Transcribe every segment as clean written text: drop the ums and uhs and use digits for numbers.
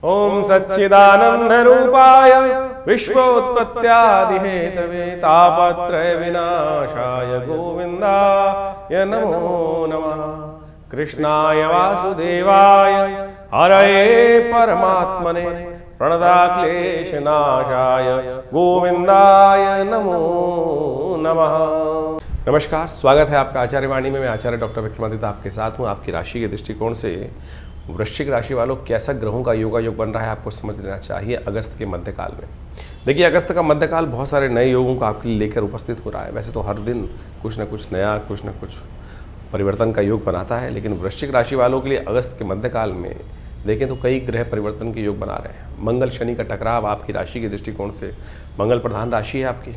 ओम सच्चिदानंद रूपाय विश्वोत्पत्त्यादिहेतवे तापत्रय विनाशाय गोविंदाय नमो नमः। कृष्णाय वासुदेवाय हरये परमात्मने प्रणताक्लेशनाशाय गोविंदाय नमो नमः। नमस्कार, स्वागत है आपका आचार्य वाणी में। मैं आचार्य डॉक्टर विक्रमादित्य आपके साथ हूँ। आपकी राशि के दृष्टिकोण से वृश्चिक राशि वालों कैसा ग्रहों का योगायोग बन रहा है आपको समझ लेना चाहिए अगस्त के मध्यकाल में। देखिए, अगस्त का मध्यकाल बहुत सारे नए योगों को आपके लिए लेकर उपस्थित हो रहा है। वैसे तो हर दिन कुछ न कुछ नया, कुछ न कुछ परिवर्तन का योग बनाता है, लेकिन वृश्चिक राशि वालों के लिए अगस्त के मध्यकाल में देखें तो कई ग्रह परिवर्तन के योग बना रहे हैं। मंगल शनि का टकराव आपकी राशि के दृष्टिकोण से, मंगल प्रधान राशि है आपकी,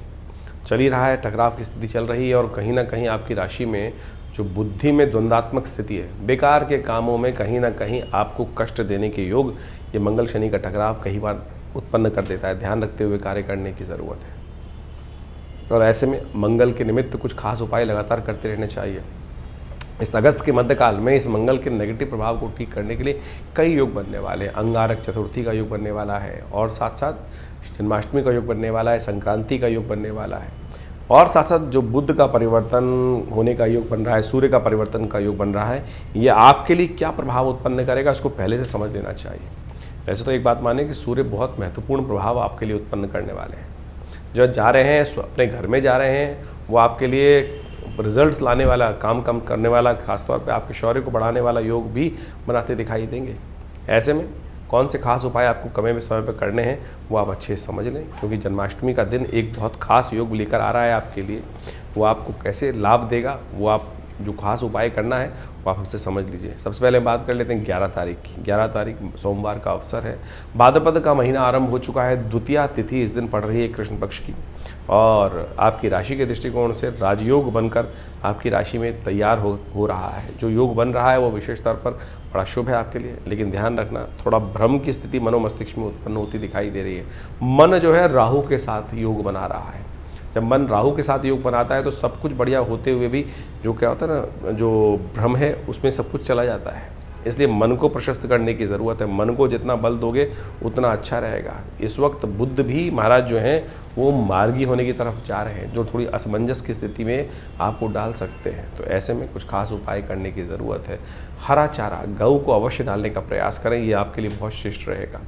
चल ही रहा है, टकराव की स्थिति चल रही है और कहीं ना कहीं आपकी राशि में जो बुद्धि में द्वंद्वात्मक स्थिति है, बेकार के कामों में कहीं ना कहीं आपको कष्ट देने के योग ये मंगल शनि का टकराव कई बार उत्पन्न कर देता है। ध्यान रखते हुए कार्य करने की ज़रूरत है और ऐसे में मंगल के निमित्त कुछ खास उपाय लगातार करते रहने चाहिए। इस अगस्त के मध्यकाल में इस मंगल के नेगेटिव प्रभाव को ठीक करने के लिए कई योग बनने वाले हैं। अंगारक चतुर्थी का योग बनने वाला है और साथ साथ जन्माष्टमी का योग बनने वाला है, संक्रांति का योग बनने वाला है और साथ साथ जो बुध का परिवर्तन होने का योग बन रहा है, सूर्य का परिवर्तन का योग बन रहा है। ये आपके लिए क्या प्रभाव उत्पन्न करेगा उसको पहले से समझ लेना चाहिए। वैसे तो एक बात माने कि सूर्य बहुत महत्वपूर्ण प्रभाव आपके लिए उत्पन्न करने वाले हैं। जो जा रहे हैं अपने घर में जा रहे हैं, वो आपके लिए रिजल्ट्स लाने वाला, काम करने वाला, खासतौर पे आपके शौर्य को बढ़ाने वाला योग भी बनाते दिखाई देंगे। ऐसे में कौन से खास उपाय आपको कमे में समय पर करने हैं वो आप अच्छे से समझ लें, क्योंकि जन्माष्टमी का दिन एक बहुत खास योग लेकर आ रहा है आपके लिए। वो आपको कैसे लाभ देगा, वो आप जो खास उपाय करना है वो आप हमसे समझ लीजिए। सबसे पहले बात कर लेते हैं 11 तारीख की। 11 तारीख सोमवार का अवसर है, भाद्रपद का महीना आरंभ हो चुका है, द्वितीया तिथि इस दिन पड़ रही है कृष्ण पक्ष की और आपकी राशि के दृष्टिकोण से राजयोग बनकर आपकी राशि में तैयार हो रहा है। जो योग बन रहा है वो विशेष तौर पर बड़ा शुभ है आपके लिए, लेकिन ध्यान रखना थोड़ा भ्रम की स्थिति मनोमस्तिष्क में उत्पन्न होती दिखाई दे रही है। मन जो है राहु के साथ योग बना रहा है। जब मन राहु के साथ योग बनाता है तो सब कुछ बढ़िया होते हुए भी जो क्या होता है ना, जो भ्रम है उसमें सब कुछ चला जाता है। इसलिए मन को प्रशस्त करने की ज़रूरत है। मन को जितना बल दोगे उतना अच्छा रहेगा। इस वक्त बुध भी महाराज जो हैं वो मार्गी होने की तरफ जा रहे हैं, जो थोड़ी असमंजस की स्थिति में आपको डाल सकते हैं। तो ऐसे में कुछ खास उपाय करने की ज़रूरत है। हरा चारा गऊ को अवश्य डालने का प्रयास करें, ये आपके लिए बहुत शिष्ट रहेगा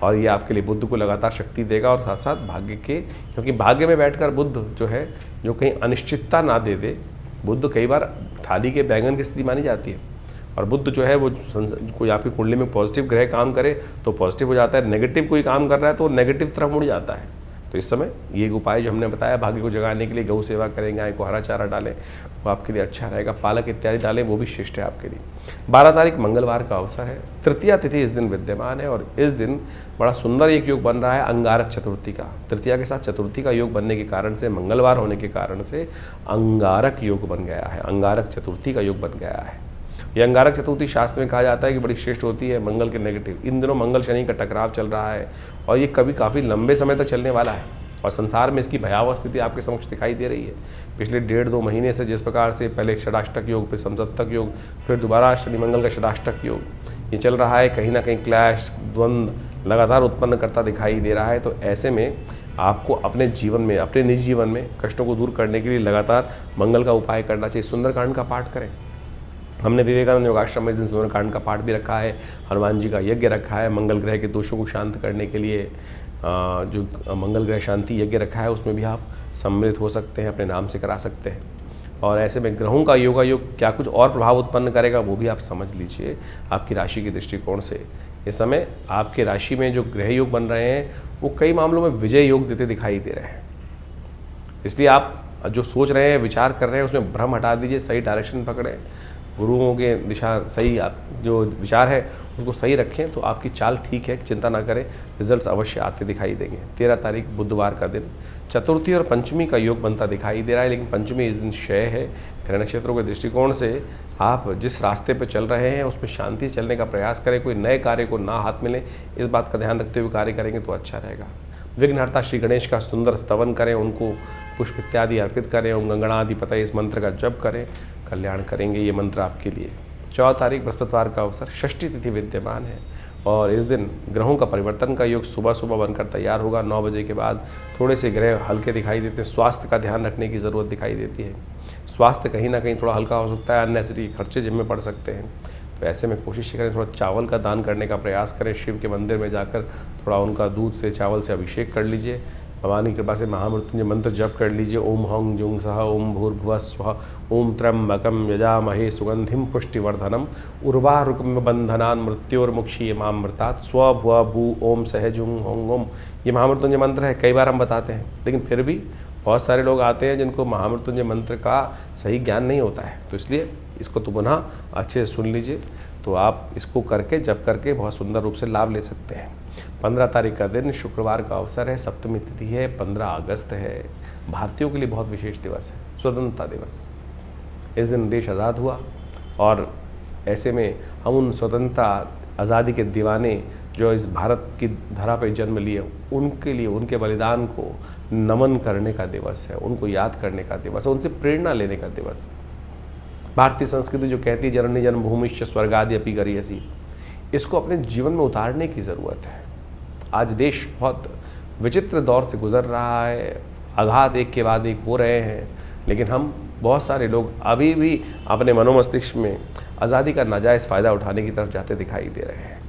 और ये आपके लिए बुध को लगातार शक्ति देगा और साथ साथ भाग्य के, क्योंकि भाग्य में बैठकर बुध जो है जो कहीं अनिश्चितता ना दे दे। बुध कई बार थाली के बैंगन की स्थिति मानी जाती है और बुध जो है वो कोई आपकी कुंडली में पॉजिटिव ग्रह काम करे तो पॉजिटिव हो जाता है, नेगेटिव कोई काम कर रहा है तो नेगेटिव तरफ मुड़ जाता है। तो इस समय ये उपाय जो हमने बताया भाग्य को जगाने के लिए, गौ सेवा करें, गाय को हरा चारा डालें, वो आपके लिए अच्छा रहेगा। पालक इत्यादि डालें, वो भी शिष्ट है आपके लिए। 12 तारीख मंगलवार का अवसर है, तृतीया तिथि इस दिन विद्यमान है और इस दिन बड़ा सुंदर एक योग बन रहा है अंगारक चतुर्थी का। तृतीया के साथ चतुर्थी का योग बनने के कारण से, मंगलवार होने के कारण से अंगारक योग बन गया है, अंगारक चतुर्थी का योग बन गया है। ये अंगारक चतुर्थी शास्त्र में कहा जाता है कि बड़ी श्रेष्ठ होती है मंगल के नेगेटिव। इन दिनों मंगल शनि का टकराव चल रहा है और ये काफ़ी लंबे समय तक चलने वाला है और संसार में इसकी भयावह स्थिति आपके समक्ष दिखाई दे रही है। पिछले 1.5-2 महीने से जिस प्रकार से पहले षडाष्टक योग, फिर समसप्तक योग, फिर दोबारा शनि मंगल का षडाष्टक योग ये चल रहा है, कहीं ना कहीं क्लैश, द्वंद्व लगातार उत्पन्न करता दिखाई दे रहा है। तो ऐसे में आपको अपने जीवन में, अपने निजी जीवन में कष्टों को दूर करने के लिए लगातार मंगल का उपाय करना चाहिए। सुंदरकांड का पाठ करें। हमने विवेकानंद योगाश्रम में इस दिन सुंदरकांड का पाठ भी रखा है, हनुमान जी का यज्ञ रखा है, मंगल ग्रह के दोषों को शांत करने के लिए जो मंगल ग्रह शांति यज्ञ रखा है उसमें भी आप सम्मिलित हो सकते हैं, अपने नाम से करा सकते हैं। और ऐसे में ग्रहों का योगायोग क्या कुछ और प्रभाव उत्पन्न करेगा वो भी आप समझ लीजिए आपकी राशि के दृष्टिकोण से। इस समय आपके राशि में जो ग्रह योग बन रहे हैं वो कई मामलों में विजय योग देते दिखाई दे रहे हैं। इसलिए आप जो सोच रहे हैं, विचार कर रहे हैं, उसमें भ्रम हटा दीजिए, सही डायरेक्शन पकड़ें, गुरुओं के दिशा सही, आप जो विचार है उसको सही रखें तो आपकी चाल ठीक है, चिंता ना करें, रिजल्ट्स अवश्य आते दिखाई देंगे। 13 तारीख बुधवार का दिन चतुर्थी और पंचमी का योग बनता दिखाई दे रहा है, लेकिन पंचमी इस दिन क्षय है। ग्रह नक्षत्रों के दृष्टिकोण से आप जिस रास्ते पर चल रहे हैं उसमें शांति चलने का प्रयास करें, कोई नए कार्य को ना हाथ मिले, इस बात का ध्यान रखते हुए कार्य करेंगे तो अच्छा रहेगा। विघ्नहर्ता श्री गणेश का सुंदर स्तवन करें, उनको पुष्प इत्यादि अर्पित करें, ओम गंगणाधिपतये इस मंत्र का जप करें, कल्याण करेंगे ये मंत्र आपके लिए। 14 तारीख बृहस्पतिवार का अवसर, षष्ठी तिथि विद्यमान है और इस दिन ग्रहों का परिवर्तन का योग सुबह सुबह बनकर तैयार होगा। 9 बजे के बाद थोड़े से ग्रह हल्के दिखाई देते हैं। स्वास्थ्य का ध्यान रखने की ज़रूरत दिखाई देती है। स्वास्थ्य कहीं ना कहीं थोड़ा हल्का हो सकता है, अननेसेसरी खर्चे जिम में पड़ सकते हैं। तो ऐसे में कोशिश करें थोड़ा चावल का दान करने का प्रयास करें। शिव के मंदिर में जाकर थोड़ा उनका दूध से चावल से अभिषेक कर लीजिए। भगवान की कृपा से महामृत्युंजय मंत्र जप कर लीजिए। ओम हं जुं सह ओम भूर्भुवः स्वः ओम त्र्यंबकं यजामहे सुगंधिं पुष्टिवर्धनम उर्वारुकमिव बंधनान् मृत्योर्मुक्षीयमामृतात् स्वभुव भू ओम सह जुं हों ओम। ये महामृत्युंजय मंत्र है, कई बार हम बताते हैं, लेकिन फिर भी बहुत सारे लोग आते हैं जिनको महामृत्युंजय मंत्र का सही ज्ञान नहीं होता है। तो इसलिए इसको तो पुनः अच्छे से सुन लीजिए, तो आप इसको करके जप करके बहुत सुंदर रूप से लाभ ले सकते हैं। 15 तारीख का दिन शुक्रवार का अवसर है, सप्तमी तिथि है, 15 अगस्त है। भारतीयों के लिए बहुत विशेष दिवस है, स्वतंत्रता दिवस। इस दिन देश आज़ाद हुआ और ऐसे में हम उन स्वतंत्रता आज़ादी के दीवाने जो इस भारत की धरा पर जन्म लिए, उनके लिए उनके बलिदान को नमन करने का दिवस है, उनको याद करने का दिवस है, उनसे प्रेरणा लेने का दिवस है। भारतीय संस्कृति जो कहती है जननी जन्मभूमिश्च स्वर्गादि अपि गरीयसी, इसको अपने जीवन में उतारने की ज़रूरत है। आज देश बहुत विचित्र दौर से गुजर रहा है, आघात एक के बाद एक हो रहे हैं, लेकिन हम बहुत सारे लोग अभी भी अपने मनोमस्तिष्क में आज़ादी का नाजायज़ फ़ायदा उठाने की तरफ जाते दिखाई दे रहे हैं।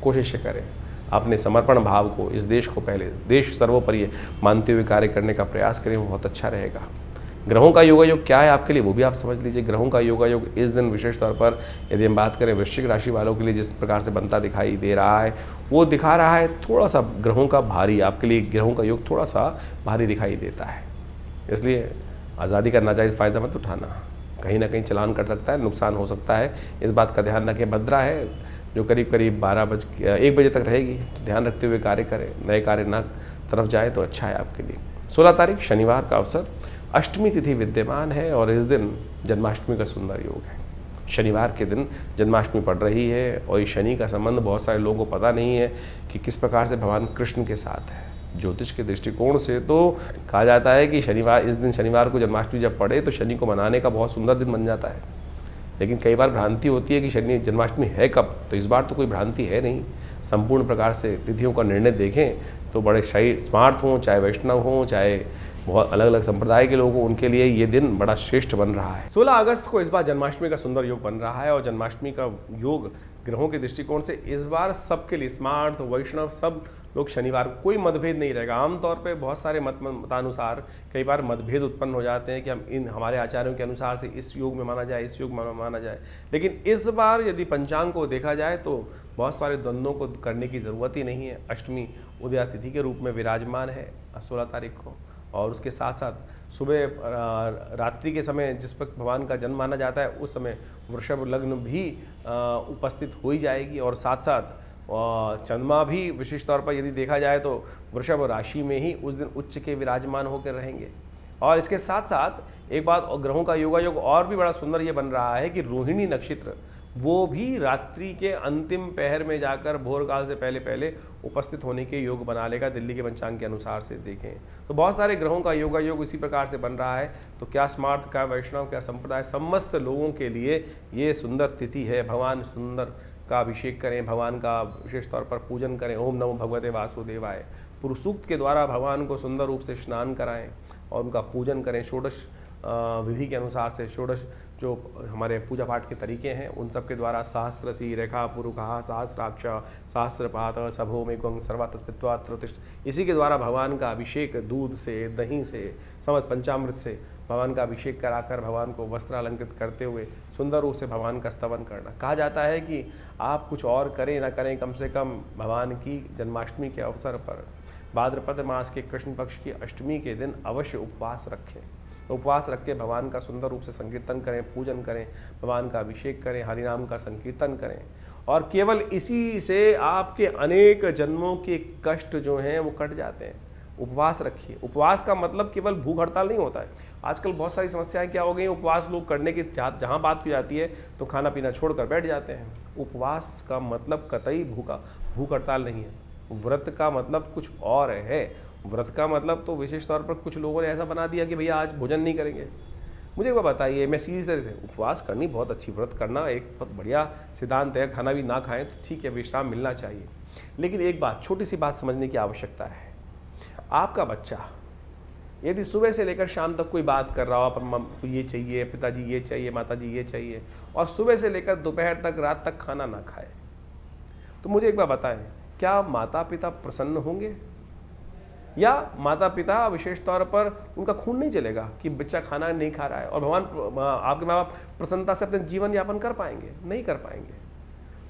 कोशिश करें अपने समर्पण भाव को, इस देश को पहले देश सर्वोपरि मानते हुए कार्य करने का प्रयास करें, वो बहुत अच्छा रहेगा। ग्रहों का योगायोग क्या है आपके लिए वो भी आप समझ लीजिए। ग्रहों का योगायोग इस दिन विशेष तौर पर यदि हम बात करें वृश्चिक राशि वालों के लिए जिस प्रकार से बनता दिखाई दे रहा है, वो दिखा रहा है थोड़ा सा ग्रहों का भारी, आपके लिए ग्रहों का योग थोड़ा सा भारी दिखाई देता है। इसलिए आज़ादी का नाजायज़ फ़ायदा मत उठाना, कहीं ना कहीं चलान कर सकता है, नुकसान हो सकता है, इस बात का ध्यान रखें। भद्रा है जो करीब 1 बजे तक रहेगी, तो ध्यान रखते हुए कार्य करें, नए कार्य न तरफ जाए तो अच्छा है आपके लिए। 16 तारीख शनिवार का अवसर, अष्टमी तिथि विद्यमान है और इस दिन जन्माष्टमी का सुंदर योग है। शनिवार के दिन जन्माष्टमी पड़ रही है और ये शनि का संबंध बहुत सारे लोगों को पता नहीं है कि किस प्रकार से भगवान कृष्ण के साथ है। ज्योतिष के दृष्टिकोण से तो कहा जाता है कि इस दिन शनिवार को जन्माष्टमी जब पड़े तो शनि को मनाने का बहुत सुंदर दिन बन जाता है। लेकिन कई बार भ्रांति होती है कि शनि जन्माष्टमी है कब, तो इस बार तो कोई भ्रांति है नहीं। संपूर्ण प्रकार से तिथियों का निर्णय देखें तो बड़े स्मार्ट हों, चाहे वैष्णव हों, चाहे बहुत अलग अलग संप्रदाय के लोगों, उनके लिए ये दिन बड़ा श्रेष्ठ बन रहा है। 16 अगस्त को इस बार जन्माष्टमी का सुंदर योग बन रहा है और जन्माष्टमी का योग ग्रहों के दृष्टिकोण से इस बार सबके लिए स्मार्ट वैष्णव सब लोग शनिवार को कोई मतभेद नहीं रहेगा। आमतौर पे बहुत सारे मतानुसार कई बार मतभेद उत्पन्न हो जाते हैं कि हम हमारे आचार्यों के अनुसार से इस योग में माना जाए, इस योग में माना जाए, लेकिन इस बार यदि पंचांग को देखा जाए तो बहुत सारे द्वंद्वों को करने की ज़रूरत ही नहीं है। अष्टमी उदया तिथि के रूप में विराजमान है 16 तारीख को, और उसके साथ साथ सुबह रात्रि के समय जिस वक्त भगवान का जन्म माना जाता है उस समय वृषभ लग्न भी उपस्थित हो ही जाएगी, और साथ साथ चंद्रमा भी विशेष तौर पर यदि देखा जाए तो वृषभ राशि में ही उस दिन उच्च के विराजमान होकर रहेंगे। और इसके साथ साथ एक बात ग्रहों का योगायोग और भी बड़ा सुंदर ये बन रहा है कि रोहिणी नक्षत्र वो भी रात्रि के अंतिम पहर में जाकर भोर काल से पहले पहले उपस्थित होने के योग बना लेगा। दिल्ली के पंचांग के अनुसार से देखें तो बहुत सारे ग्रहों का योगायोग इसी प्रकार से बन रहा है। तो क्या स्मार्ट, क्या वैष्णव, क्या संप्रदाय, समस्त लोगों के लिए ये सुंदर तिथि है। भगवान सुंदर का अभिषेक करें, भगवान का विशेष तौर पर पूजन करें। ओम नमो भगवते वासुदेवाय पुरुष सूक्त के द्वारा भगवान को सुंदर रूप से स्नान कराएं और उनका पूजन करें। षोडश विधि के अनुसार से षोडश जो हमारे पूजा पाठ के तरीके हैं उन सब के द्वारा सहस्रसी रेखा पुरुखा सहस्राक्ष सहस्रपात सभो में गंग सर्वात्मत्वात्रोतिष्ठ, इसी के द्वारा भगवान का अभिषेक दूध से, दही से, समस्त पंचामृत से भगवान का अभिषेक कराकर भगवान को वस्त्र अलंकृत करते हुए सुंदर रूप से भगवान का स्तवन करना। कहा जाता है कि आप कुछ और करें ना करें, कम से कम भगवान की जन्माष्टमी के अवसर पर भाद्रपद मास के कृष्ण पक्ष की अष्टमी के दिन अवश्य उपवास रखें। उपवास रख के भगवान का सुंदर रूप से संकीर्तन करें, पूजन करें, भगवान का अभिषेक करें, हरिनाम का संकीर्तन करें, और केवल इसी से आपके अनेक जन्मों के कष्ट जो हैं वो कट जाते हैं। उपवास रखिए। उपवास का मतलब केवल भूख हड़ताल नहीं होता है। आजकल बहुत सारी समस्याएं क्या हो गई, उपवास लोग करने की जहाँ बात की जाती है तो खाना पीना छोड़कर बैठ जाते हैं। उपवास का मतलब कतई भूख हड़ताल नहीं है। व्रत का मतलब कुछ और है। व्रत का मतलब तो विशेष तौर पर कुछ लोगों ने ऐसा बना दिया कि भैया आज भोजन नहीं करेंगे। मुझे एक बात बताइए, मैं सीधी तरह से, उपवास करनी बहुत अच्छी, व्रत करना एक बहुत बढ़िया सिद्धांत है, खाना भी ना खाएं तो ठीक है, विश्राम मिलना चाहिए। लेकिन एक बात, छोटी सी बात समझने की आवश्यकता है। आपका बच्चा यदि सुबह से लेकर शाम तक कोई बात कर रहा हो, आप ये चाहिए, पिताजी ये चाहिए, माताजी ये चाहिए, और सुबह से लेकर दोपहर तक, रात तक खाना ना खाए, तो मुझे एक बात बताएं, क्या माता पिता प्रसन्न होंगे? या माता पिता विशेष तौर पर उनका खून नहीं चलेगा कि बच्चा खाना नहीं खा रहा है, और भगवान आपके माँ बाप प्रसन्नता से अपने जीवन यापन कर पाएंगे? नहीं कर पाएंगे।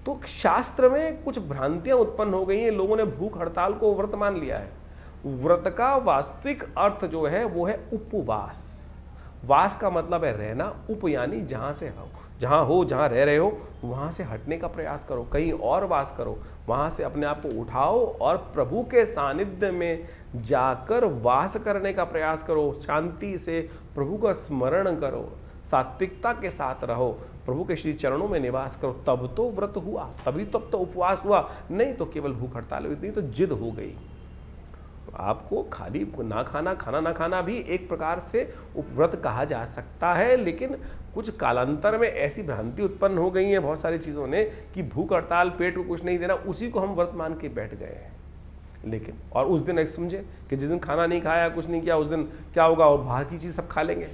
तो शास्त्र में कुछ भ्रांतियां उत्पन्न हो गई हैं, लोगों ने भूख हड़ताल को व्रत मान लिया है। व्रत का वास्तविक अर्थ जो है वो है उपवास। वास का मतलब है रहना, उप यानी जहां से हो, जहां रह रहे हो वहां से हटने का प्रयास करो, कहीं और वास करो, वहां से अपने आप को उठाओ और प्रभु के सानिध्य में जाकर वास करने का प्रयास करो। शांति से प्रभु का स्मरण करो, सात्विकता के साथ रहो, प्रभु के श्री चरणों में निवास करो, तब तो व्रत हुआ, तभी तब तो उपवास हुआ। नहीं तो केवल भूख हड़ताल हुई, नहीं तो जिद हो गई। आपको खाली ना खाना, खाना ना खाना भी एक प्रकार से उपव्रत कहा जा सकता है, लेकिन कुछ कालांतर में ऐसी भ्रांति उत्पन्न हो गई है बहुत सारी चीज़ों ने कि भूख हड़ताल, पेट को कुछ नहीं देना, उसी को हम व्रत मान के बैठ गए हैं। लेकिन और उस दिन एक समझे कि जिस दिन खाना नहीं खाया, कुछ नहीं किया, उस दिन क्या होगा, और बाहर की चीज़ सब खा लेंगे,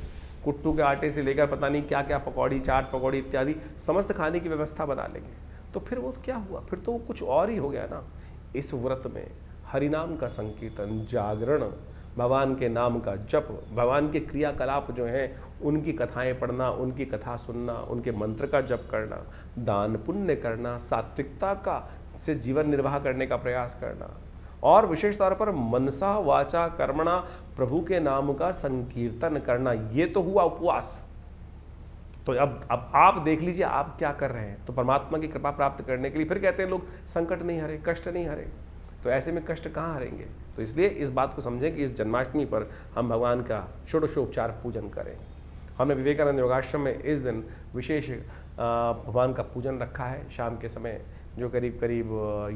कुट्टू के आटे से लेकर पता नहीं क्या क्या, पकौड़ी, चाट पकौड़ी इत्यादि समस्त खाने की व्यवस्था बना लेंगे। तो फिर वो क्या हुआ, फिर तो वो कुछ और ही हो गया ना। इस व्रत में हरिनाम का संकीर्तन, जागरण, भगवान के नाम का जप, भगवान के क्रियाकलाप जो हैं उनकी कथाएं पढ़ना, उनकी कथा सुनना, उनके मंत्र का जप करना, दान पुण्य करना, सात्विकता का से जीवन निर्वाह करने का प्रयास करना, और विशेष तौर पर मनसा वाचा कर्मणा प्रभु के नाम का संकीर्तन करना, ये तो हुआ उपवास। तो अब आप देख लीजिए आप क्या कर रहे हैं। तो परमात्मा की कृपा प्राप्त करने के लिए फिर कहते हैं लोग संकट नहीं हरे, कष्ट नहीं हरे, तो ऐसे में कष्ट कहाँ हरेंगे। तो इसलिए इस बात को समझें कि इस जन्माष्टमी पर हम भगवान का षोडशोपचार पूजन करें। हमने विवेकानंद योगाश्रम में इस दिन विशेष भगवान का पूजन रखा है, शाम के समय जो करीब करीब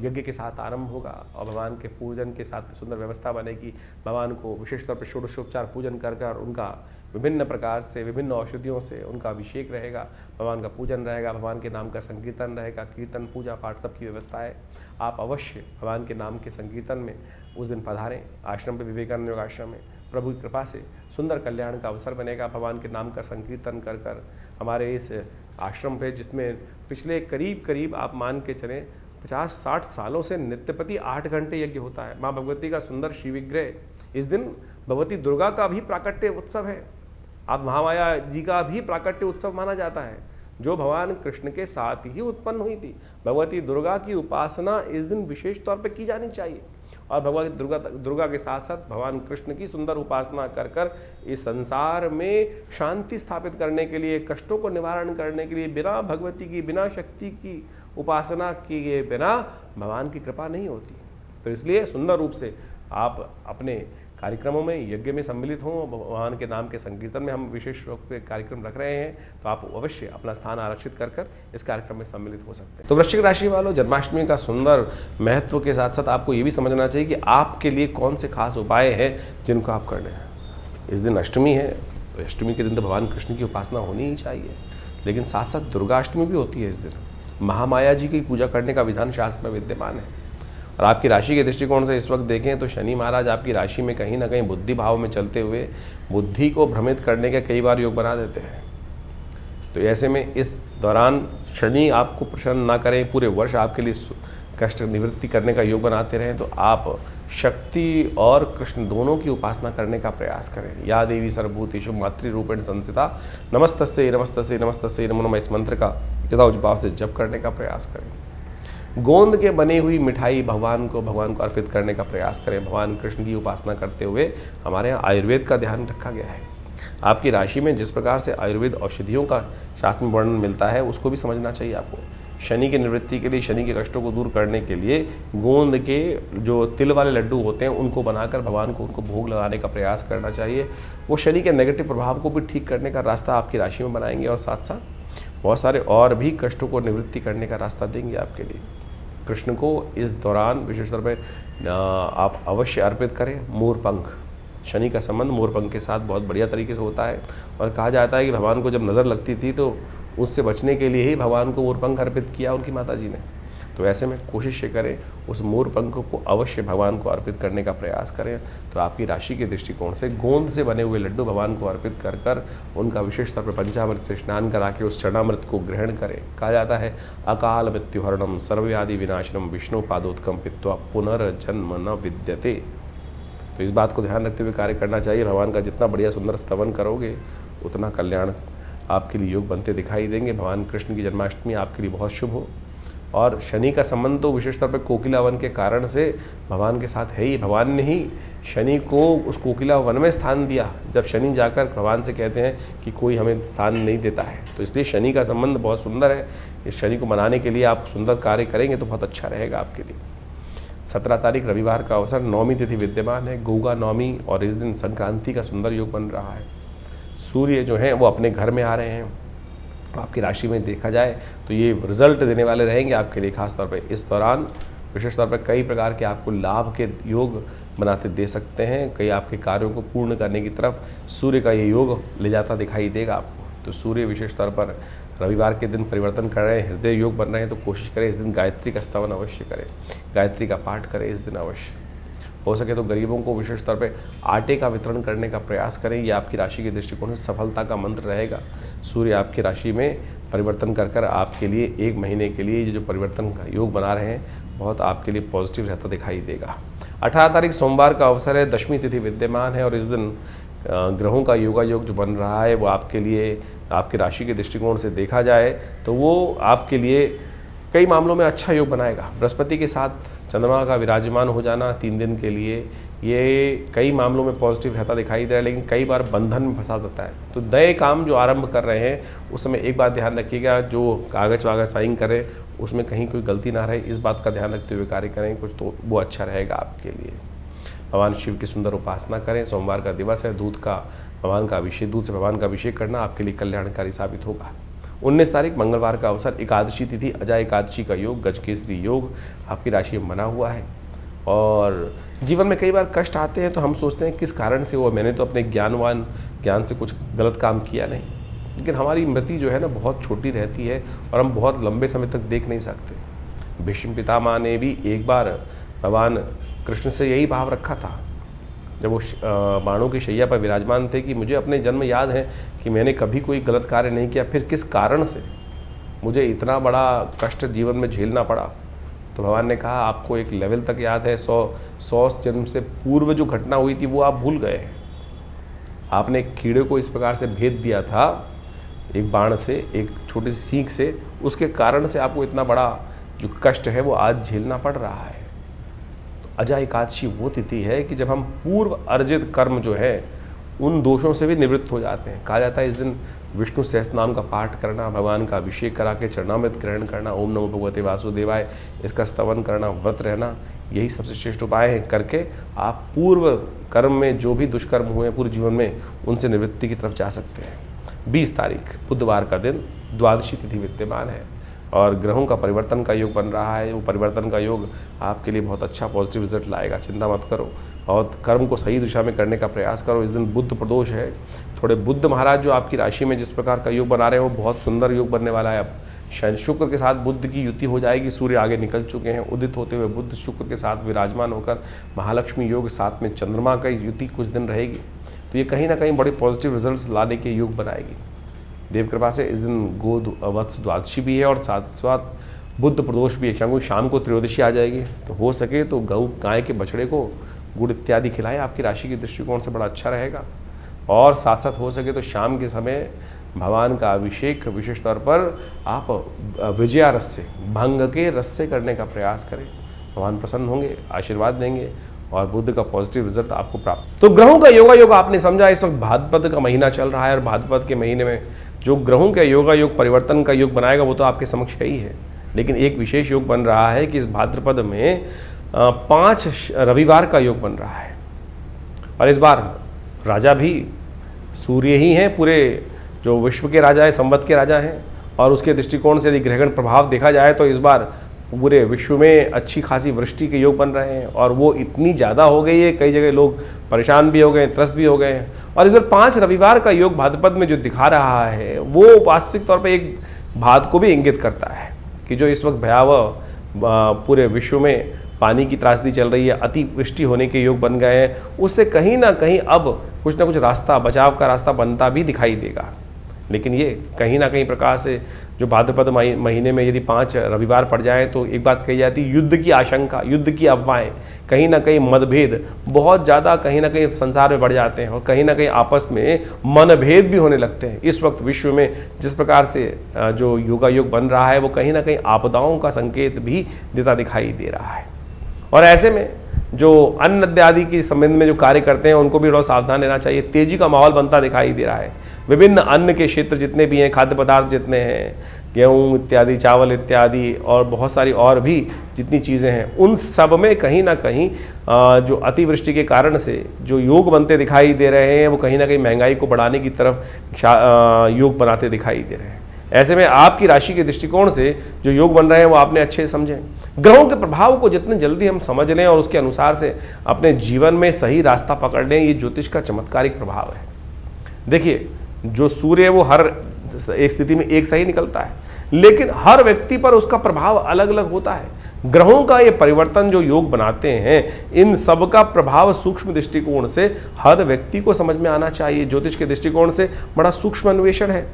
यज्ञ के साथ आरंभ होगा और भगवान के पूजन के साथ सुंदर व्यवस्था बनेगी। भगवान को विशेष तौर पर षोडशोपचार पूजन कर कर उनका विभिन्न प्रकार से, विभिन्न औषधियों से उनका अभिषेक रहेगा, भगवान का पूजन रहेगा, भगवान के नाम का संकीर्तन रहेगा, कीर्तन पूजा पाठ सबकी व्यवस्था है। आप अवश्य भगवान के नाम के संकीर्तन में उस दिन पधारें आश्रम पे, विवेकानंद योग आश्रम में। प्रभु की कृपा से सुंदर कल्याण का अवसर बनेगा। भगवान के नाम का संकीर्तन कर कर हमारे इस आश्रम पे, जिसमें पिछले करीब आप मान के चलें 50-60 सालों से नित्यपति 8 घंटे यज्ञ होता है। माँ भगवती का सुंदर श्री विग्रह, इस दिन भगवती दुर्गा का भी प्राकट्य उत्सव है, आप महामाया जी का भी प्राकट्य उत्सव माना जाता है, जो भगवान कृष्ण के साथ ही उत्पन्न हुई थी। भगवती दुर्गा की उपासना इस दिन विशेष तौर पर की जानी चाहिए, और भगवती दुर्गा के साथ साथ भगवान कृष्ण की सुंदर उपासना कर कर इस संसार में शांति स्थापित करने के लिए, कष्टों को निवारण करने के लिए, बिना भगवती की, बिना शक्ति की उपासना किए बिना भगवान की कृपा नहीं होती। तो इसलिए सुंदर रूप से आप अपने कार्यक्रमों में, यज्ञ में सम्मिलित हों। भगवान के नाम के संकीर्तन में हम विशेष रूप से कार्यक्रम रख रहे हैं, तो आप अवश्य अपना स्थान आरक्षित कर कर इस कार्यक्रम में सम्मिलित हो सकते हैं। तो वृश्चिक राशि वालों, जन्माष्टमी का सुंदर महत्व के साथ साथ आपको ये भी समझना चाहिए कि आपके लिए कौन से खास उपाय हैं जिनको आप करने हैं। इस दिन अष्टमी है, तो अष्टमी के दिन तो भगवान कृष्ण की उपासना होनी ही चाहिए, लेकिन साथ साथ दुर्गाष्टमी भी होती है। इस दिन महामाया जी की पूजा करने का विधान शास्त्र में विद्यमान है। और आपकी राशि के दृष्टिकोण से इस वक्त देखें तो शनि महाराज आपकी राशि में कहीं ना कहीं बुद्धि भाव में चलते हुए बुद्धि को भ्रमित करने के कई बार योग बना देते हैं। तो ऐसे में इस दौरान शनि आपको प्रसन्न ना करें, पूरे वर्ष आपके लिए कष्ट निवृत्ति करने का योग बनाते रहें, तो आप शक्ति और कृष्ण दोनों की उपासना करने का प्रयास करें। या देवी सर्वभूतेषु मातृरूपेण संस्थिता नमस्तस्यै नमस्तस्यै नमस्तस्यै नमो नमः, इस मंत्र का यथाउच्च भाव से जप करने का प्रयास करें। गोंद के बनी हुई मिठाई भगवान को अर्पित करने का प्रयास करें। भगवान कृष्ण की उपासना करते हुए हमारे यहाँ आयुर्वेद का ध्यान रखा गया है। आपकी राशि में जिस प्रकार से आयुर्वेद औषधियों का शास्त्र में वर्णन मिलता है, उसको भी समझना चाहिए आपको। शनि की निवृत्ति के लिए, शनि के कष्टों को दूर करने के लिए गोंद के जो तिल वाले लड्डू होते हैं उनको बनाकर भगवान को उनको भोग लगाने का प्रयास करना चाहिए। वो शनि के नेगेटिव प्रभाव को भी ठीक करने का रास्ता आपकी राशि में बनाएंगे और साथ साथ बहुत सारे और भी कष्टों को निवृत्ति करने का रास्ता देंगे आपके लिए। कृष्ण को इस दौरान विशेष तौर पर आप अवश्य अर्पित करें मोर पंख। शनि का संबंध मोरपंख के साथ बहुत बढ़िया तरीके से होता है और कहा जाता है कि भगवान को जब नज़र लगती थी तो उससे बचने के लिए ही भगवान को मोरपंख अर्पित किया उनकी माता जी ने। तो ऐसे में कोशिश ये करें उस मोरपंख को अवश्य भगवान को अर्पित करने का प्रयास करें। तो आपकी राशि के दृष्टिकोण से गोंद से बने हुए लड्डू भगवान को अर्पित कर कर उनका विशेष तौर पर पंचामृत से स्नान करा के उस चरणामृत को ग्रहण करें। कहा जाता है अकाल मृत्युहरणम सर्वव्याधि विनाशनम विष्णु पादोत्कम पित्वा पुनर्जन्म न विद्यते। तो इस बात को ध्यान रखते हुए कार्य करना चाहिए। भगवान का जितना बढ़िया सुंदर स्तवन करोगे उतना कल्याण आपके लिए योग बनते दिखाई देंगे। भगवान कृष्ण की जन्माष्टमी आपके लिए बहुत शुभ हो। और शनि का संबंध तो विशेष तौर पर कोकिला वन के कारण से भगवान के साथ है ही। भगवान ने ही शनि को उस कोकिला वन में स्थान दिया जब शनि जाकर भगवान से कहते हैं कि कोई हमें स्थान नहीं देता है। तो इसलिए शनि का संबंध बहुत सुंदर है। इस शनि को मनाने के लिए आप सुंदर कार्य करेंगे तो बहुत अच्छा रहेगा आपके लिए। 17 तारीख रविवार का अवसर, नौमी तिथि विद्यमान है, गोगा नौमी, और इस दिन संक्रांति का सुंदर योग बन रहा है। सूर्य जो हैं वो अपने घर में आ रहे हैं। आपकी राशि में देखा जाए तो ये रिजल्ट देने वाले रहेंगे आपके लिए। खास तौर पे इस दौरान विशेष तौर पे कई प्रकार के आपको लाभ के योग बनाते दे सकते हैं। कई आपके कार्यों को पूर्ण करने की तरफ सूर्य का ये योग ले जाता दिखाई देगा आपको। तो सूर्य विशेष तौर पर रविवार के दिन परिवर्तन कर रहे हैं, हृदय योग बन रहे हैं। तो कोशिश करें इस दिन गायत्री का स्तवन अवश्य करें, गायत्री का पाठ करें इस दिन अवश्य। हो सके तो गरीबों को विशेष तौर पे आटे का वितरण करने का प्रयास करें। ये आपकी राशि के दृष्टिकोण से सफलता का मंत्र रहेगा। सूर्य आपकी राशि में परिवर्तन कर कर आपके लिए 1 महीने के लिए ये जो परिवर्तन का योग बना रहे हैं बहुत आपके लिए पॉजिटिव रहता दिखाई देगा। 18 तारीख सोमवार का अवसर है, दशमी तिथि विद्यमान है और इस दिन ग्रहों का योगा योग जो बन रहा है वो आपके लिए, आपकी राशि के दृष्टिकोण से देखा जाए तो वो आपके लिए कई मामलों में अच्छा योग बनाएगा। बृहस्पति के साथ चंद्रमा का विराजमान हो जाना 3 दिन के लिए ये कई मामलों में पॉजिटिव रहता दिखाई दे रहा है, लेकिन कई बार बंधन में फंसा देता है। तो नए काम जो आरंभ कर रहे हैं उस समय एक बात ध्यान रखिएगा, जो कागज़ वागज साइन करें उसमें कहीं कोई गलती ना रहे, इस बात का ध्यान रखते हुए कार्य करें कुछ तो वो अच्छा रहेगा आपके लिए। भगवान शिव की सुंदर उपासना करें। सोमवार का दिवस है, दूध से भगवान का अभिषेक करना आपके लिए कल्याणकारी साबित होगा। 19 तारीख मंगलवार का अवसर, एकादशी तिथि, अजय एकादशी का योग, गजकेसरी योग आपकी राशि में बना हुआ है। और जीवन में कई बार कष्ट आते हैं तो हम सोचते हैं किस कारण से हुआ, मैंने तो अपने ज्ञान से कुछ गलत काम किया नहीं, लेकिन हमारी मति जो है ना बहुत छोटी रहती है और हम बहुत लंबे समय तक देख नहीं सकते। भीष्म पितामह ने भी एक बार भगवान कृष्ण से यही भाव रखा था जब वो बाणों की शैया पर विराजमान थे कि मुझे अपने जन्म याद है कि मैंने कभी कोई गलत कार्य नहीं किया, फिर किस कारण से मुझे इतना बड़ा कष्ट जीवन में झेलना पड़ा। तो भगवान ने कहा आपको एक लेवल तक याद है, 100 जन्म से पूर्व जो घटना हुई थी वो आप भूल गए हैं। आपने एक कीड़े को इस प्रकार से भेद दिया था एक बाण से, एक छोटी सी सीख से, उसके कारण से आपको इतना बड़ा जो कष्ट है वो आज झेलना पड़ रहा है। अजय एकादशी वो तिथि है कि जब हम पूर्व अर्जित कर्म जो है उन दोषों से भी निवृत्त हो जाते हैं। कहा जाता है इस दिन विष्णु सहस्त्रनाम का पाठ करना, भगवान का अभिषेक करा के चरणामृत ग्रहण करना, ओम नमो भगवते वासुदेवाय इसका स्तवन करना, व्रत रहना, यही सबसे श्रेष्ठ उपाय है। करके आप पूर्व कर्म में जो भी दुष्कर्म हुए पूरे जीवन में उनसे निवृत्ति की तरफ जा सकते हैं। 20 तारीख बुधवार का दिन, द्वादशी तिथि विद्यमान है और ग्रहों का परिवर्तन का योग बन रहा है। वो परिवर्तन का योग आपके लिए बहुत अच्छा पॉजिटिव रिजल्ट लाएगा, चिंता मत करो और कर्म को सही दिशा में करने का प्रयास करो। इस दिन बुध प्रदोष है, थोड़े बुध महाराज जो आपकी राशि में जिस प्रकार का योग बना रहे हैं वो बहुत सुंदर योग बनने वाला है। अब शनि शुक्र के साथ बुध की युति हो जाएगी, सूर्य आगे निकल चुके हैं, उदित होते हुए बुध शुक्र के साथ विराजमान होकर महालक्ष्मी योग, साथ में चंद्रमा का युति कुछ दिन रहेगी। तो ये कहीं ना कहीं बड़े पॉजिटिव रिजल्ट्स लाने के योग बनाएगी देव कृपा से। इस दिन गो वत्स द्वादशी भी है और साथ साथ बुध प्रदोष भी है, क्योंकि शाम को त्रयोदशी आ जाएगी। तो हो सके तो गाय के बछड़े को गुड़ इत्यादि खिलाएं, आपकी राशि के दृष्टिकोण से बड़ा अच्छा रहेगा। और साथ साथ हो सके तो शाम के समय भगवान का अभिषेक विशेष तौर पर आप विजया रस से, भंग के रस से करने का प्रयास करें। भगवान प्रसन्न होंगे, आशीर्वाद देंगे और बुद्ध का पॉजिटिव रिजल्ट आपको प्राप्त। तो ग्रहों का योगा योग आपने समझा। इस वक्त भाद्रपद का महीना चल रहा है और भाद्रपद के महीने में जो ग्रहों का योगा योग परिवर्तन का योग बनाएगा वो तो आपके समक्ष ही है, लेकिन एक विशेष योग बन रहा है कि इस भाद्रपद में 5 रविवार का योग बन रहा है और इस बार राजा भी सूर्य ही हैं, पूरे जो विश्व के राजा है, संवत के राजा हैं। और उसके दृष्टिकोण से यदि ग्रहगण प्रभाव देखा जाए तो इस बार पूरे विश्व में अच्छी खासी वृष्टि के योग बन रहे हैं, और वो इतनी ज़्यादा हो गई है, कई जगह लोग परेशान भी हो गए, त्रस्त भी हो गए हैं। और इस बार 5 रविवार का योग भाद्रपद में जो दिखा रहा है वो वास्तविक तौर पर एक बात को भी इंगित करता है कि जो इस वक्त भयावह पूरे विश्व में पानी की त्रासदी चल रही है, अतिवृष्टि होने के योग बन गए हैं, उससे कहीं ना कहीं अब कुछ ना कुछ रास्ता, बचाव का रास्ता बनता भी दिखाई देगा। लेकिन ये कहीं ना कहीं प्रकार से जो भाद्रपद महीने में यदि 5 रविवार पड़ जाए तो एक बात कही जाती है, युद्ध की आशंका, युद्ध की अफवाहें, कहीं ना कहीं मतभेद बहुत ज़्यादा कहीं ना कहीं संसार में बढ़ जाते हैं, और कहीं ना कहीं आपस में मनभेद भी होने लगते हैं। इस वक्त विश्व में जिस प्रकार से जो योगायोग बन रहा है वो कहीं ना कहीं आपदाओं का संकेत भी देता दिखाई दे रहा है। और ऐसे में जो अन्न इत्यादि के संबंध में जो कार्य करते हैं उनको भी थोड़ा सावधान रहना चाहिए। तेजी का माहौल बनता दिखाई दे रहा है। विभिन्न अन्न के क्षेत्र जितने भी हैं, खाद्य पदार्थ जितने हैं, गेहूँ इत्यादि, चावल इत्यादि और बहुत सारी और भी जितनी चीज़ें हैं, उन सब में कहीं ना कहीं जो अतिवृष्टि के कारण से जो योग बनते दिखाई दे रहे हैं वो कहीं ना कहीं महंगाई को बढ़ाने की तरफ योग बनाते दिखाई दे रहे हैं। ऐसे में आपकी राशि के दृष्टिकोण से जो योग बन रहे हैं वो आपने अच्छे समझें। ग्रहों के प्रभाव को जितने जल्दी हम समझ लें और उसके अनुसार से अपने जीवन में सही रास्ता पकड़ लें, ये ज्योतिष का चमत्कारिक प्रभाव है। देखिए, जो सूर्य है वो हर एक स्थिति में एक सही निकलता है, लेकिन हर व्यक्ति पर उसका प्रभाव अलग अलग होता है। ग्रहों का ये परिवर्तन जो योग बनाते हैं, इन सब का प्रभाव सूक्ष्म दृष्टिकोण से हर व्यक्ति को समझ में आना चाहिए। ज्योतिष के दृष्टिकोण से बड़ा सूक्ष्म अन्वेषण है।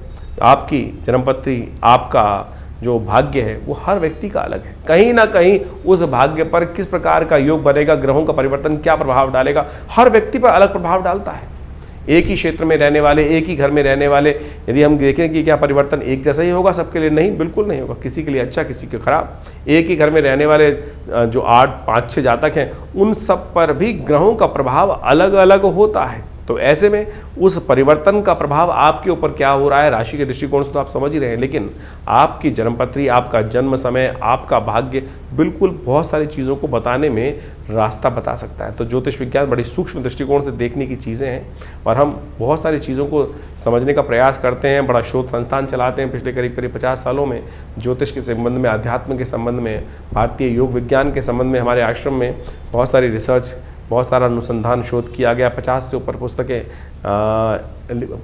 आपकी जन्मपत्री, आपका जो भाग्य है वो हर व्यक्ति का अलग है। कहीं ना कहीं उस भाग्य पर किस प्रकार का योग बनेगा, ग्रहों का परिवर्तन क्या प्रभाव डालेगा, हर व्यक्ति पर अलग प्रभाव डालता है। एक ही क्षेत्र में रहने वाले, एक ही घर में रहने वाले, यदि हम देखें कि क्या परिवर्तन एक जैसा ही होगा सबके लिए? नहीं, बिल्कुल नहीं होगा। किसी के लिए अच्छा, किसी के खराब। एक ही घर में रहने वाले जो 8, 5, 6 जातक हैं, उन सब पर भी ग्रहों का प्रभाव अलग अलग होता है। तो ऐसे में उस परिवर्तन का प्रभाव आपके ऊपर क्या हो रहा है, राशि के दृष्टिकोण से तो आप समझ ही रहे हैं, लेकिन आपकी जन्मपत्री, आपका जन्म समय, आपका भाग्य बिल्कुल बहुत सारी चीज़ों को बताने में रास्ता बता सकता है। तो ज्योतिष विज्ञान बड़ी सूक्ष्म दृष्टिकोण से देखने की चीज़ें हैं, और हम बहुत सारी चीज़ों को समझने का प्रयास करते हैं। बड़ा शोध संस्थान चलाते हैं पिछले करीब 50 सालों में। ज्योतिष के संबंध में, अध्यात्म के संबंध में, भारतीय योग विज्ञान के संबंध में हमारे आश्रम में बहुत सारी रिसर्च, बहुत सारा अनुसंधान, शोध किया गया। 50 से ऊपर पुस्तकें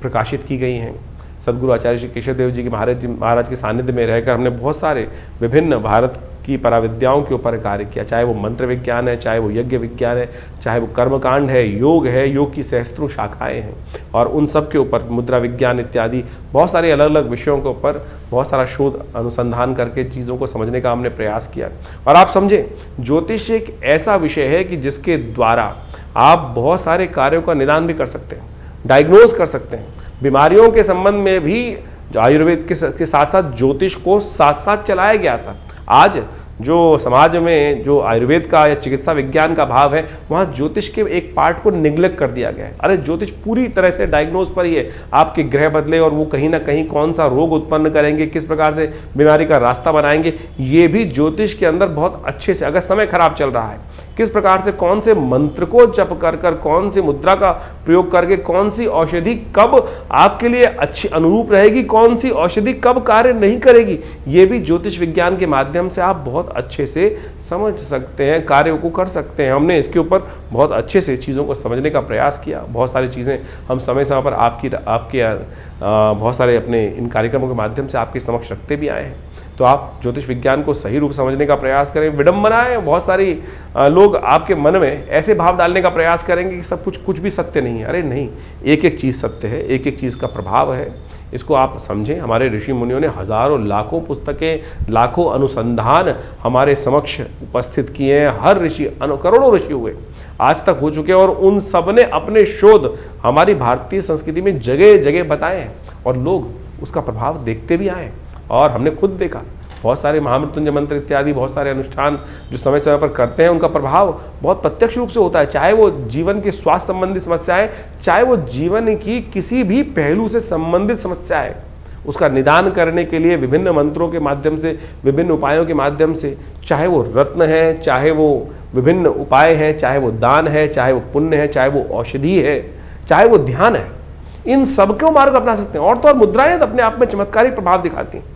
प्रकाशित की गई हैं। सदगुरु आचार्य श्री केशव देव जी के महाराज के सानिध्य में रहकर हमने बहुत सारे विभिन्न भारत की पराविद्याओं के ऊपर कार्य किया, चाहे वो मंत्र विज्ञान है, चाहे वो यज्ञ विज्ञान है, चाहे वो कर्मकांड है, योग है, योग की सहस्त्रों शाखाएं हैं, और उन सब के ऊपर मुद्रा विज्ञान इत्यादि बहुत सारे अलग अलग विषयों के ऊपर बहुत सारा शोध अनुसंधान करके चीज़ों को समझने का हमने प्रयास किया। और आप समझें, ज्योतिष एक ऐसा विषय है कि जिसके द्वारा आप बहुत सारे कार्यों का निदान भी कर सकते हैं, डायग्नोज कर सकते हैं। बीमारियों के संबंध में भी जो आयुर्वेद के साथ साथ ज्योतिष को साथ साथ चलाया गया था। आज जो समाज में जो आयुर्वेद का या चिकित्सा विज्ञान का भाव है, वहाँ ज्योतिष के एक पार्ट को निग्लेक्ट कर दिया गया है। अरे ज्योतिष पूरी तरह से डायग्नोज पर ही है, आपके ग्रह बदले और वो कहीं ना कहीं कौन सा रोग उत्पन्न करेंगे, किस प्रकार से बीमारी का रास्ता बनाएंगे, ये भी ज्योतिष के अंदर बहुत अच्छे से, अगर समय खराब चल रहा है, किस प्रकार से कौन से मंत्र को जप कर कर, कौन सी मुद्रा का प्रयोग करके, कौन सी औषधि कब आपके लिए अच्छी अनुरूप रहेगी, कौन सी औषधि कब कार्य नहीं करेगी, ये भी ज्योतिष विज्ञान के माध्यम से आप बहुत अच्छे से समझ सकते हैं, कार्यों को कर सकते हैं। हमने इसके ऊपर बहुत अच्छे से चीज़ों को समझने का प्रयास किया। बहुत सारी चीज़ें हम समय समय पर आपके बहुत सारे अपने इन कार्यक्रमों के माध्यम से आपके समक्ष रखते भी आए हैं। तो आप ज्योतिष विज्ञान को सही रूप समझने का प्रयास करें। विडंबनाएं, बहुत सारी लोग आपके मन में ऐसे भाव डालने का प्रयास करेंगे कि सब कुछ भी सत्य नहीं है। अरे नहीं, एक एक चीज़ सत्य है, एक एक चीज़ का प्रभाव है, इसको आप समझें। हमारे ऋषि मुनियों ने हजारों लाखों पुस्तकें, लाखों अनुसंधान हमारे समक्ष उपस्थित किए हैं। हर ऋषि, करोड़ों ऋषि हुए आज तक हो चुके हैं, और उन सब ने अपने शोध हमारी भारतीय संस्कृति में जगह जगह बताए हैं, और लोग उसका प्रभाव देखते भी आए। और हमने खुद देखा, बहुत सारे महामृत्युंजय मंत्र इत्यादि, बहुत सारे अनुष्ठान जो समय समय पर करते हैं, उनका प्रभाव बहुत प्रत्यक्ष रूप से होता है। चाहे वो जीवन के स्वास्थ्य संबंधी समस्याएं, चाहे वो जीवन की किसी भी पहलू से संबंधित समस्या है, उसका निदान करने के लिए विभिन्न मंत्रों के माध्यम से, विभिन्न उपायों के माध्यम से, चाहे वो रत्न है, चाहे वो विभिन्न उपाय हैं, चाहे वो दान है, चाहे वो पुण्य है, चाहे वो औषधि है, चाहे वो ध्यान है, इन सबको मार्ग अपना सकते हैं। और तो और मुद्राएं तो अपने आप में चमत्कारी प्रभाव दिखाती हैं।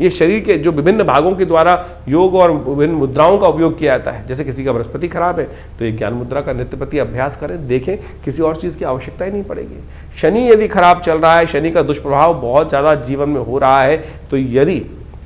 ये शरीर के जो विभिन्न भागों के द्वारा योग और विभिन्न मुद्राओं का उपयोग किया जाता है। जैसे किसी का बृहस्पति खराब है तो ये ज्ञान मुद्रा का नित्य प्रति अभ्यास करें, देखें, किसी और चीज़ की आवश्यकता ही नहीं पड़ेगी। शनि यदि खराब चल रहा है, शनि का दुष्प्रभाव बहुत ज़्यादा जीवन में हो रहा है, तो यदि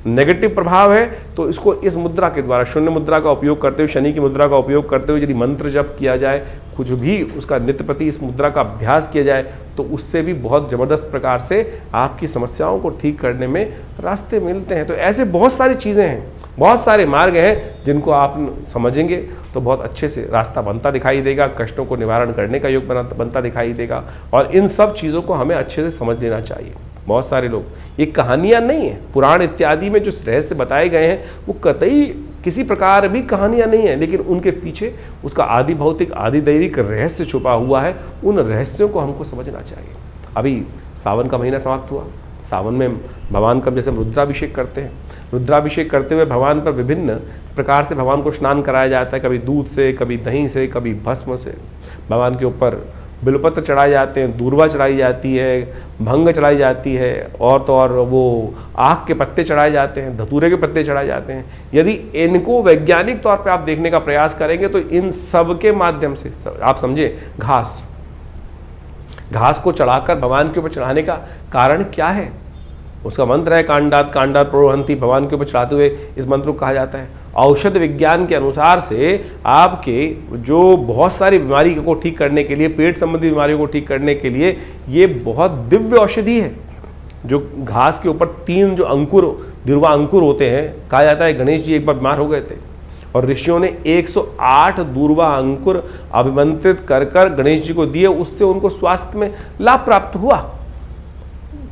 नेगेटिव प्रभाव है तो इसको इस मुद्रा के द्वारा, शून्य मुद्रा का उपयोग करते हुए, शनि की मुद्रा का उपयोग करते हुए यदि मंत्र जप किया जाए, कुछ भी उसका नित्य प्रति इस मुद्रा का अभ्यास किया जाए, तो उससे भी बहुत ज़बरदस्त प्रकार से आपकी समस्याओं को ठीक करने में रास्ते मिलते हैं। तो ऐसे बहुत सारी चीज़ें हैं, बहुत सारे मार्ग हैं जिनको आप समझेंगे तो बहुत अच्छे से रास्ता बनता दिखाई देगा, कष्टों को निवारण करने का योग बनता दिखाई देगा। और इन सब चीज़ों को हमें अच्छे से समझ लेना चाहिए। बहुत सारे लोग, ये कहानियाँ नहीं है, पुराण इत्यादि में जो रहस्य बताए गए हैं वो कतई किसी प्रकार भी कहानियाँ नहीं है, लेकिन उनके पीछे उसका आदि भौतिक आदि दैविक रहस्य छुपा हुआ है। उन रहस्यों को हमको समझना चाहिए। अभी सावन का महीना समाप्त हुआ, सावन में भगवान का जैसे हम रुद्राभिषेक करते हैं, रुद्राभिषेक करते हुए भगवान पर विभिन्न प्रकार से भगवान को स्नान कराया जाता है, कभी दूध से, कभी दही से, कभी भस्म से। भगवान के ऊपर बिलपत्र चढ़ाए जाते हैं, दूर्वा चढ़ाई जाती है, भंग चढ़ाई जाती है, और तो और वो आक के पत्ते चढ़ाए जाते हैं, धतूरे के पत्ते चढ़ाए जाते हैं। यदि इनको वैज्ञानिक तौर पे आप देखने का प्रयास करेंगे तो इन सब के माध्यम से आप समझे, घास को चढ़ाकर भगवान के ऊपर चढ़ाने का कारण क्या है? उसका मंत्र है कांडात कांडात प्रोहंती। भगवान के ऊपर चढ़ाते हुए इस मंत्र को कहा जाता है। औषध विज्ञान के अनुसार से आपके जो बहुत सारी बीमारी को ठीक करने के लिए, पेट संबंधी बीमारियों को ठीक करने के लिए ये बहुत दिव्य औषधि है। जो घास के ऊपर 3 जो अंकुर, दिरवा अंकुर होते हैं, कहा जाता है गणेश जी एक बार बीमार हो गए थे और ऋषियों ने 108 दूर्वा अंकुर अभिमंत्रित कर कर गणेश जी को दिए, उससे उनको स्वास्थ्य में लाभ प्राप्त हुआ।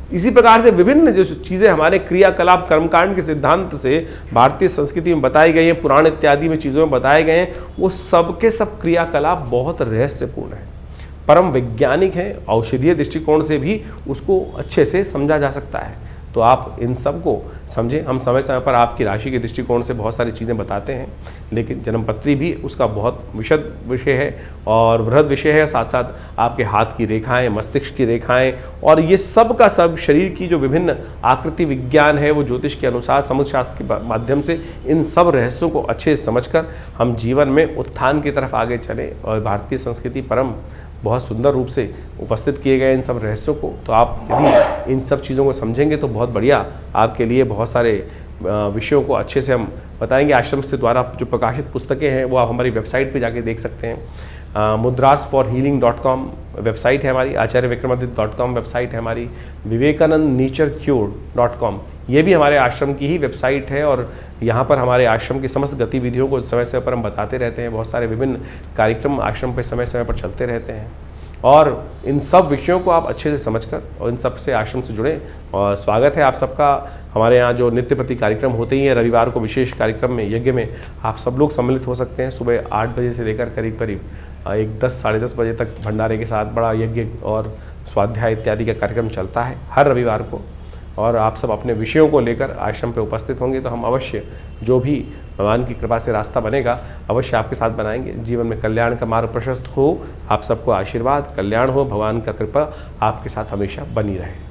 इसी प्रकार से विभिन्न जो चीज़ें हमारे क्रियाकलाप कर्मकांड के सिद्धांत से भारतीय संस्कृति में बताई गई हैं, पुराण इत्यादि में चीज़ों में बताए गए हैं, वो सब के सब क्रियाकलाप बहुत रहस्यपूर्ण हैं, परम वैज्ञानिक हैं। औषधीय दृष्टिकोण से भी उसको अच्छे से समझा जा सकता है। तो आप इन सब को समझें। हम समय समय पर आपकी राशि के दृष्टिकोण से बहुत सारी चीज़ें बताते हैं, लेकिन जन्मपत्री भी उसका बहुत विशद विषय है और वृहद विषय है। साथ साथ आपके हाथ की रेखाएं, मस्तिष्क की रेखाएं और ये सब का सब शरीर की जो विभिन्न आकृति विज्ञान है, वो ज्योतिष के अनुसार समुद्र शास्त्र के माध्यम से इन सब रहस्यों को अच्छे से समझकर हम जीवन में उत्थान की तरफ आगे चलें। और भारतीय संस्कृति परम बहुत सुंदर रूप से उपस्थित किए गए इन सब रहस्यों को, तो आप यदि इन सब चीज़ों को समझेंगे तो बहुत बढ़िया आपके लिए बहुत सारे विषयों को अच्छे से हम बताएंगे। आश्रम से द्वारा जो प्रकाशित पुस्तकें हैं वो आप हमारी वेबसाइट पे जाके देख सकते हैं। mudrasforhealing.com वेबसाइट है हमारी, acharyavikramaditya.com वेबसाइट है हमारी, vivekanandnaturecure.com ये भी हमारे आश्रम की ही वेबसाइट है। और यहाँ पर हमारे आश्रम की समस्त गतिविधियों को समय समय पर हम बताते रहते हैं। बहुत सारे विभिन्न कार्यक्रम आश्रम पर समय समय पर चलते रहते हैं और इन सब विषयों को आप अच्छे से समझकर और इन सब से आश्रम से जुड़े। और स्वागत है आप सबका हमारे यहाँ जो नित्य प्रति कार्यक्रम होते ही हैं। रविवार को विशेष कार्यक्रम में, यज्ञ में आप सब लोग सम्मिलित हो सकते हैं। सुबह 8 बजे से लेकर करीब करीब 10 साढ़े 10 बजे तक भंडारे के साथ बड़ा यज्ञ और स्वाध्याय इत्यादि का कार्यक्रम चलता है हर रविवार को। और आप सब अपने विषयों को लेकर आश्रम पे उपस्थित होंगे तो हम अवश्य जो भी भगवान की कृपा से रास्ता बनेगा अवश्य आपके साथ बनाएंगे। जीवन में कल्याण का मार्ग प्रशस्त हो, आप सबको आशीर्वाद, कल्याण हो, भगवान का कृपा आपके साथ हमेशा बनी रहे।